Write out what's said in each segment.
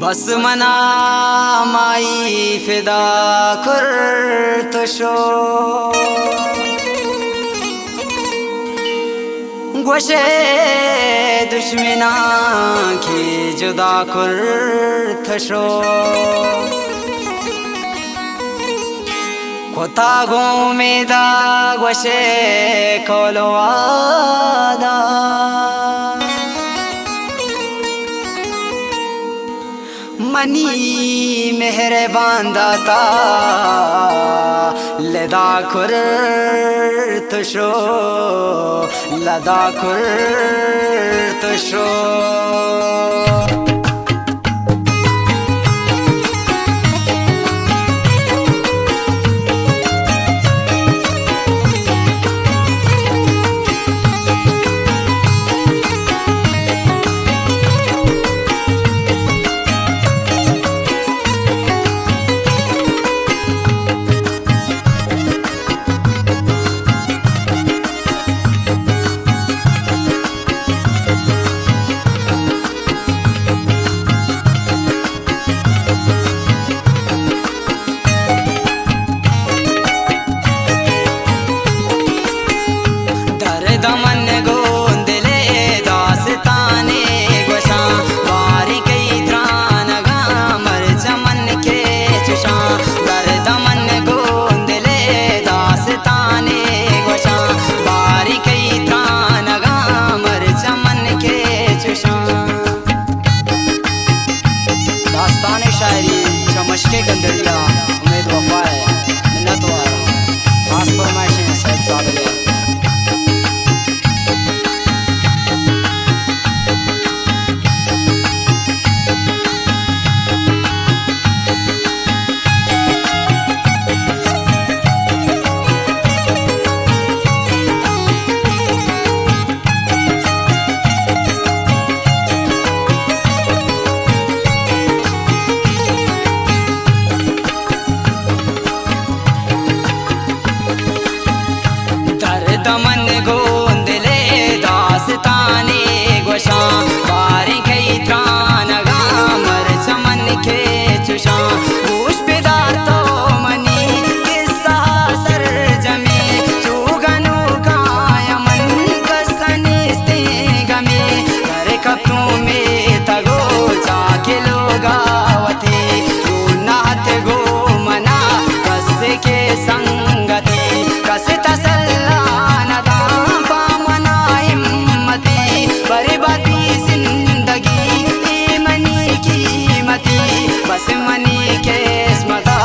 बस मना माई फिदा कुर्तशो गोशे दुश्मना की जुदा कुर्तशो कोता गोमेदा गोशे कोलवादा मनी मेहरबान दाता लदा कुर्तशो लदा कुर्तशो दमन गोंदले दास्ताने गोशा बारी कई त्रानगा मर चमन के चुशा दर दमन गोंदले दास्ताने गोशा बारी कई त्रानगा मर चमन के चुशा। दास्ताने शायरी चमश के गंदड़िया उम्मीद वफा है मिन्नत वारा खास फरमाइशें सैयद सादलिया। दमन गोंदले दास्ताने गोशा बारी कई त्रानगा मर चमन के चुशा पुष्पदार तो मनी किस्सा सर जमे चुगनु कायमन कसनिस्ते गमे कर कपू में तगो जाके लोगावती नाथ गो मना कस के संगति कस तसल्ला बस मनी के स्मता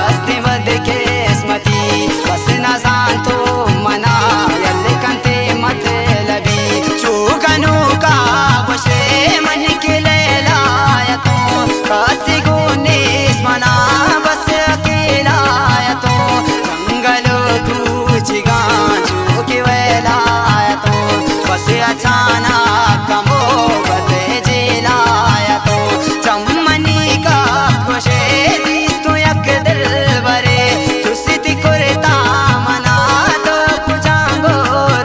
अस्तिवद के स्मती बस नजान तो मना यल कंते मत लबी चुगनु का बशे मन के लेलाया तो कासी गुने स्मना बस अकेला तो जंगलो कुचिगा चुके वेलाया तो बस अचानक कमो बदे जिलाया तो चम्मनी का गोशे दिस्तो यक दिल बरे चुसिति कुरता मना तो कुजांगो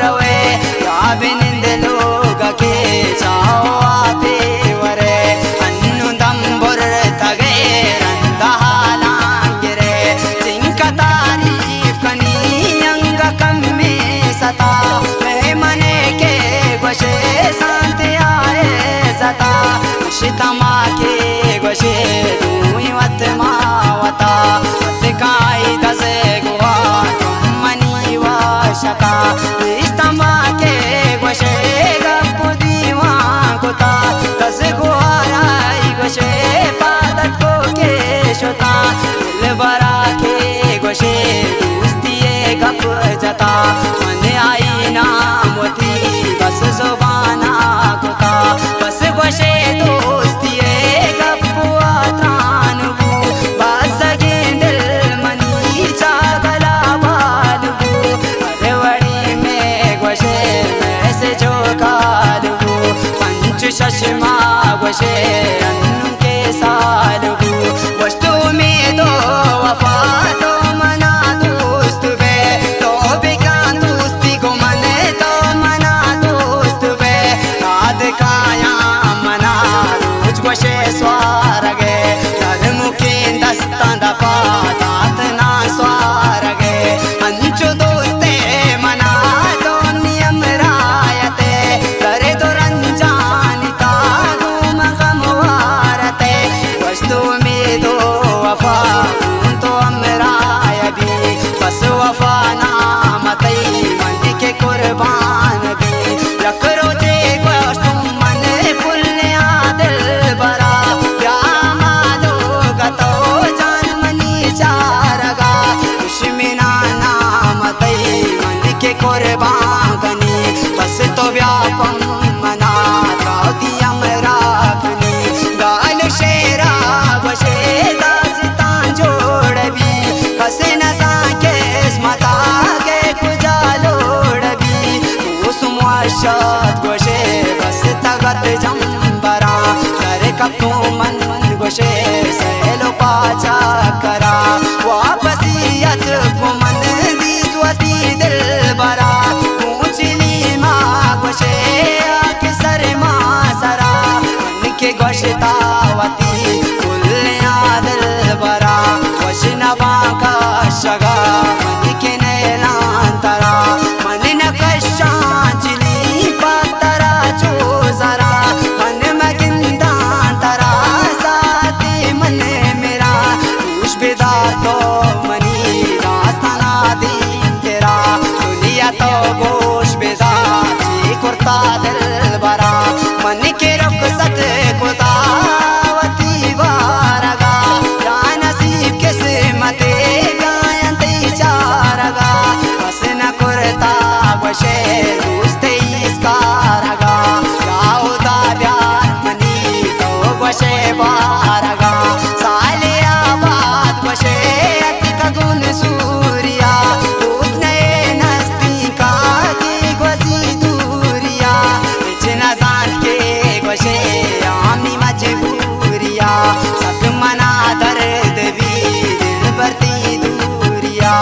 रवे याबिनिंद लोग के चाओ आते वरे अन्नु दंबुर तगे रंदहालांगिरे जिनका तारीफ कनी अंग कम में सता मने के गोशे शांति आए सता शितमा के गोशे दुई वत मावता वत काई दसे गुआ तुम मनी वाशता इस्तमा के गोशे गप दीवा कोता दस गुआराई गोशे पादत को के शोता दिल बरा के गोशे दोस्तिए गप जता मन आई ना मोती बस जुबाना कोता बस गोशे दोस्तिए गपुआ त्रानबू बस गेंदल मनी चागला बालबू अरवड़ी में गोशे मैसे जो कालबू पंच शशमा गोशे अन्नु के सालबू वस्तु में दो वफा तो मना दोस्त बे तो बेकान दोस्ती को मने तो मना दोस्त बे काया मना रोज गोशे स्वार पातात ना स्वारगे अंचु दोस्ते मना तो नियम रायते करे तो रंजानिता गुम गमवारते वस्तु में दो वफा तो अमराय भी बस वफा नामतई मन के कुर्बान भी रखरो जे वस्तु मन पुल्या दिल बरा प्यामा दो गतो जान मनी चारगा दुश्मना नामतई मन के कुर्बान गनी बस तो व्यापम मना राती अमरागनी गाल शेरा बशे दास्तां जोड़ भी हसे न साके स्मता के कुजा लोड़ भी उस मुआशत गोशे बस तगत जंबरा करे कपू मन गोशे सेलो पाचा करा वापसियत को मन दी स्वती दिल बरा ऊंचली माँ गोशे आके सर माँ सरा मन के गोशतावती कुल्लिया दिल बरा वशनवा का शगा मन के नैलांतरा मन न कशांचली पातरा चोजरा मन मगिंदांतरा साथी मन मेरा खुश बेदा तो मनी रास्ताना दीन तेरा दुनिया तो गोश बेदा जी कुर्ता दिल बरा मन के रुख सत कुतावती वारगा या नसीब के सिमते गायंती चारगा बस न कुर्ता वशे दोस्ते इसकारगा याउदा प्यार मनी तो वशे वारगा साले आबाद वशे अतिक गुन सूरिया उसने नस्तीका की गसी दूरिया इतना जान के वशे आमी मजबूरिया सब मना दर्द भी दिल भरती दूरिया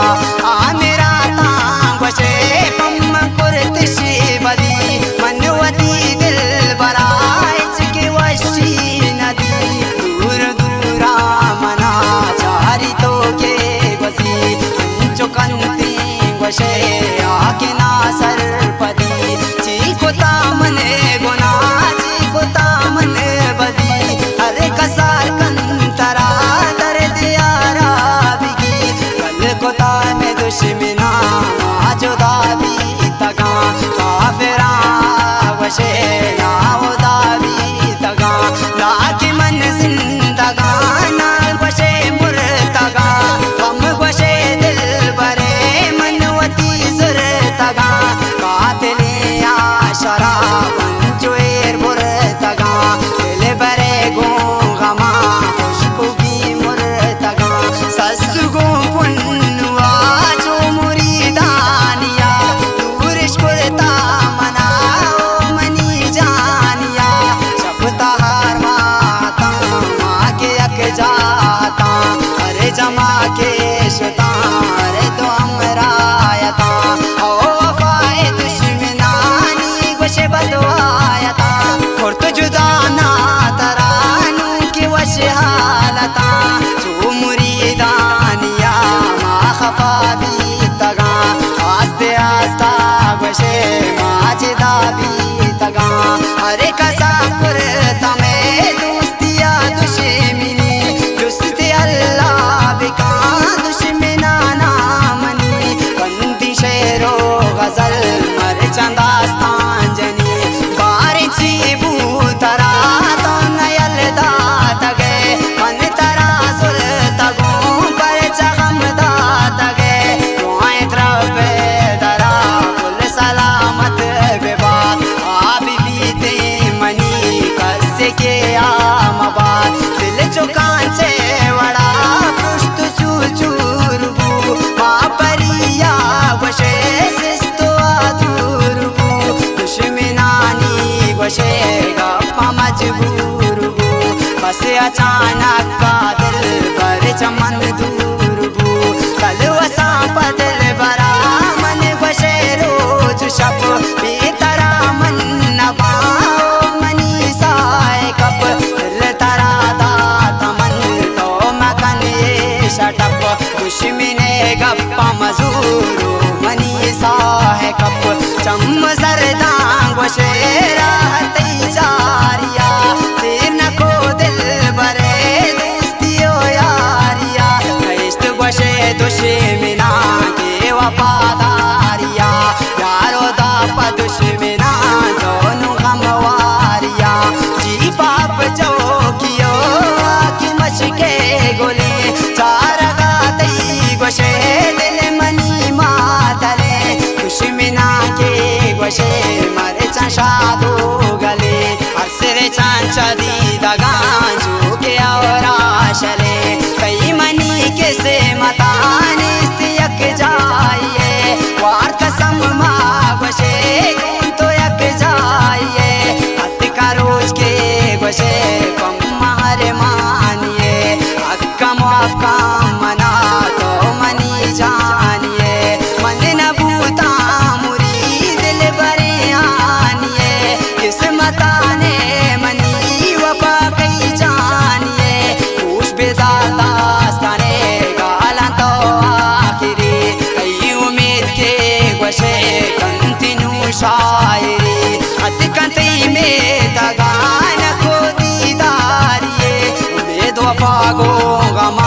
आ मेरा तांग वशे पम कुर्तिशी बदी मनवती दिल बराइच के वशी नदी दूर दूरा मना चारी तो के बसी चुकंती वशे आके ना सरपदी चीको तामने गुना चीको तामने बदी अरे कसार कंतरा दर्द यारा बिगी कल को तामे दुश्मना जुदा भी तगा काफिरा वशे ना उदा भी तगा लाके मन जिंदगा ना वशे मुर्तगा हम वशे दिल बरे मनवती सुर तगा कातिले आशरा पंचुएर मुर्तगा दिल बरे गो गमा खुशबू की मुर्तगा ससुगो पुन्नुआ जो मुरीदानिया दूरिश कुर्ता मनाओ मनी जानिया शब्ता हार माता माँ के अक जाता अरे जमा के शता अरे तो अमरायता ओ वफाए दुश्मनानी गोशे बदवायता और तो जुदा ना तरानू की वश हालता जो मुरीदानिया माँ खफा भी तगा आस्ते आस्ता वशे माजिदा भी तगा अरे कसा कुर्ता में दोस्तिया दुश्मनी जुस्ते अल्लाह बिका दुश्मना नामनी बंदी शेरो गजल मर चंदास्तान जनी बारिची बूतरा तो नयल दात गए मन तरा सुल तगो पर चगम दात गए दुआएं द्रव्य दरा कुल सलामत बेबाद आप बीते मनी कस्से के आमबाद दिल चुकान से वड़ा पुष्ट चूचूरबू माँ परिया वशे सिस्तो आधुरबू दुश्मनानी वशे गप्पा मजबूरबू बस अचानक का दिल पर चमन दूरबू कल वसा पदल बरा मन वशे रोज शप बेतरा मन नवाओ मनी साए कप दिल तरा दात मन तो मकन ये सटप दुश्मने गप्पा मजूरो मनी सा है कप चम सरदांग शेरा हती जारिया सिर न को दिल बरे दोस्तियो यारिया इश्क बशे दुश्मना के वफादारिया यारो दापा दुश्मना दोनों गमवारिया जी पाप चौकियो की मशके गोली चार गाती गोशे दिल मनी मातले दुश्मना के गोशे मरे चादो गले हसरे चांचा दी दगान झुके और आशले कई मनी के से मताने यक जाइए वार कसम मागोशे तो यक जाइए हत का रोज के गोशे कम मार मानिए हक्का माफ का मना तो मनी जानिए मन न बूता मुरी दिल बरे आनिए किस्मता ने मनी वफा कई जानिए खुश बेदार दास्ताने गाला तो आखिरी कई उम्मीद के वशे कंटिन्यू शायरी अत कंती में दगान को दीदारिए उम्मीद वफा को गम